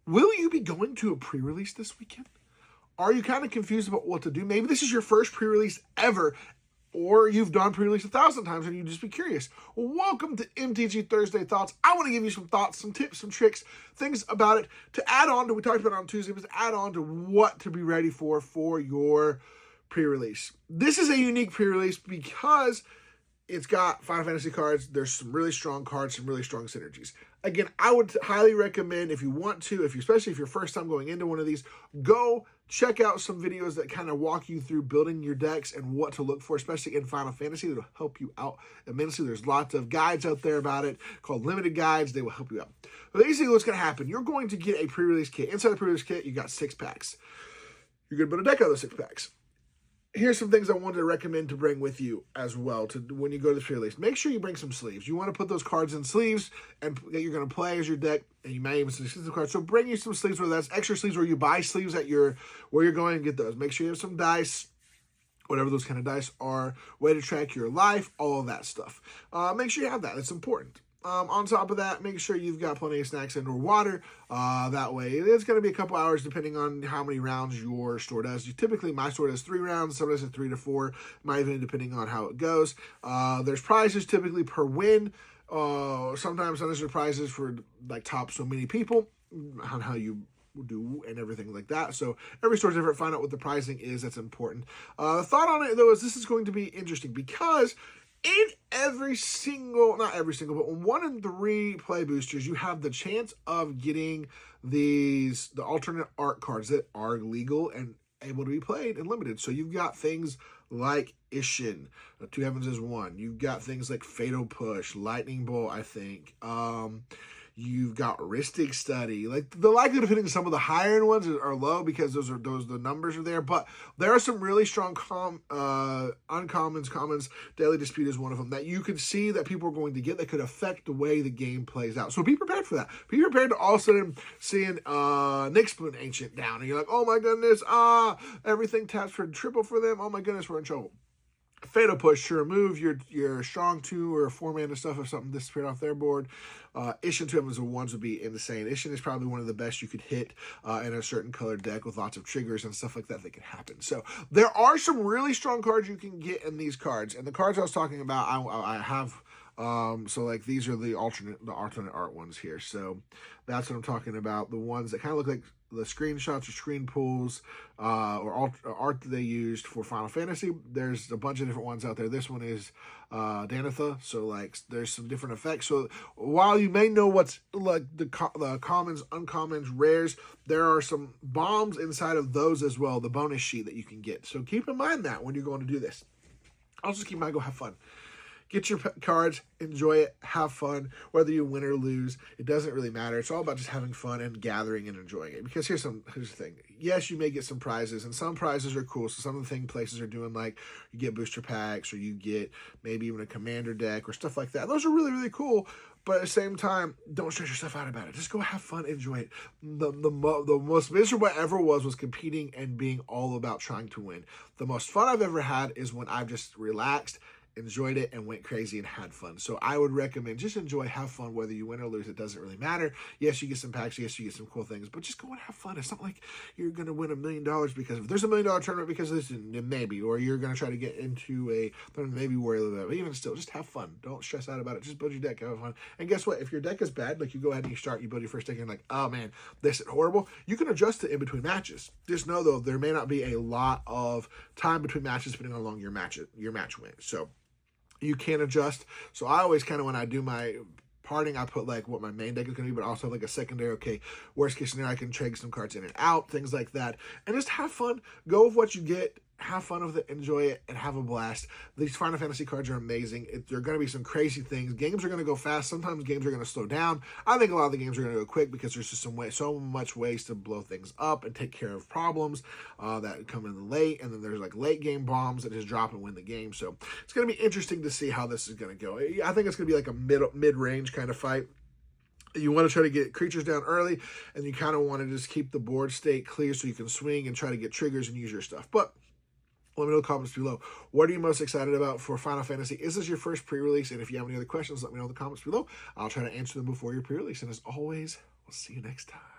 Will you be going to a pre-release this weekend? Are you kind of confused about what to do? Maybe this is your first pre-release ever, or you've done pre-release 1,000 times and you just be curious. Well, welcome to MTG Thursday Thoughts. I want to give you some thoughts, some tips, some tricks, things about it to add on to, we talked about it on Tuesday, but to add on to what to be ready for your pre-release. This is a unique pre-release because it's got Final Fantasy cards. There's some really strong cards, some really strong synergies. Again, I would highly recommend if you want to, especially if you're first time going into one of these, go check out some videos that kind of walk you through building your decks and what to look for, especially in Final Fantasy. That'll help you out immensely. There's lots of guides out there about it called limited guides. They will help you out. But basically what's going to happen, you're going to get a pre-release kit. Inside the pre-release kit, you got 6 packs. You're going to build a deck out of those 6 packs. Here's some things I wanted to recommend to bring with you as well to when you go to the pre-release. Make sure you bring some sleeves. You want to put those cards in sleeves and that you're going to play as your deck, and you may even see the cards. So bring you some sleeves, whether that's extra sleeves or you buy sleeves at where you're going and get those. Make sure you have some dice, whatever those kind of dice are, way to track your life, all of that stuff. Make sure you have that. It's important. On top of that, make sure you've got plenty of snacks and or water. That way, it's going to be a couple hours depending on how many rounds your store does. Typically, my store does 3 rounds. Sometimes it's 3 to 4. Might even depending on how it goes. There's prizes typically per win. Sometimes there's prizes for like top so many people on how you do and everything like that. So every store's different. Find out what the pricing is. That's important. The thought on it though is this is going to be interesting because in every single, not every single, but 1 in 3 play boosters, you have the chance of getting the alternate art cards that are legal and able to be played and limited. So you've got things like Ishin, 2 Heavens is 1. You've got things like Fatal Push, Lightning Bolt, I think. You've got Ristic Study. Like the likelihood of hitting some of the higher end ones are low because the numbers are there. But there are some really strong uncommons, commons. Daily Dispute is one of them that you could see that people are going to get that could affect the way the game plays out. So be prepared for that. Be prepared to all of a sudden seeing Nyxbloom Ancient down, and you're like, oh my goodness, everything taps for triple for them. Oh my goodness, we're in trouble. Fatal Push to remove your strong 2 or 4 mana stuff if something disappeared off their board. Ishin 2 Heavens of 1s would be insane. Ishin is probably one of the best you could hit in a certain colored deck with lots of triggers and stuff like that can happen. So there are some really strong cards you can get in these cards. And the cards I was talking about, I have. So like these are the alternate art ones here. So that's what I'm talking about. The ones that kind of look like the screenshots or screen pulls or art that they used for Final Fantasy. There's a bunch of different ones out there. This one is Danitha. So like there's some different effects. So while you may know what's like the commons, uncommons, rares, there are some bombs inside of those as well. The bonus sheet that you can get. So keep in mind that when you're going to do this. Also keep in mind, go have fun. Get your cards, enjoy it, have fun. Whether you win or lose, it doesn't really matter. It's all about just having fun and gathering and enjoying it. Because here's the thing. Yes, you may get some prizes, and some prizes are cool. So some of the thing places are doing, like you get booster packs, or you get maybe even a commander deck or stuff like that. Those are really, really cool. But at the same time, don't stress yourself out about it. Just go have fun, enjoy it. The most miserable I ever was competing and being all about trying to win. The most fun I've ever had is when I've just relaxed, enjoyed it, and went crazy and had fun. So I would recommend just enjoy, have fun, whether you win or lose. It doesn't really matter. Yes, you get some packs. Yes, you get some cool things, but just go and have fun. It's not like you're going to win $1 million because if there's $1 million tournament because of this, then maybe, or you're going to try to get into maybe worry a little bit, but even still, just have fun. Don't stress out about it. Just build your deck, have fun. And guess what? If your deck is bad, like you go ahead and you build your first deck and you're like, oh man, this is horrible. You can adjust it in between matches. Just know though, there may not be a lot of time between matches depending on how long your match went. So you can adjust. So I always kind of, when I do my parting, I put like what my main deck is going to be, but also like a secondary, okay, worst case scenario, I can trade some cards in and out, things like that. And just have fun. Go with what you get. Have fun with it, enjoy it, and have a blast. These Final Fantasy cards are amazing. There are going to be some crazy things. Games are going to go fast. Sometimes games are going to slow down. I think a lot of the games are going to go quick because there's just so much ways to blow things up and take care of problems that come in late. And then there's like late game bombs that just drop and win the game. So it's going to be interesting to see how this is going to go. I think it's going to be like a mid-range kind of fight. You want to try to get creatures down early, and you kind of want to just keep the board state clear so you can swing and try to get triggers and use your stuff. But let me know in the comments below. What are you most excited about for Final Fantasy? Is this your first pre-release? And if you have any other questions, let me know in the comments below. I'll try to answer them before your pre-release. And as always, we'll see you next time.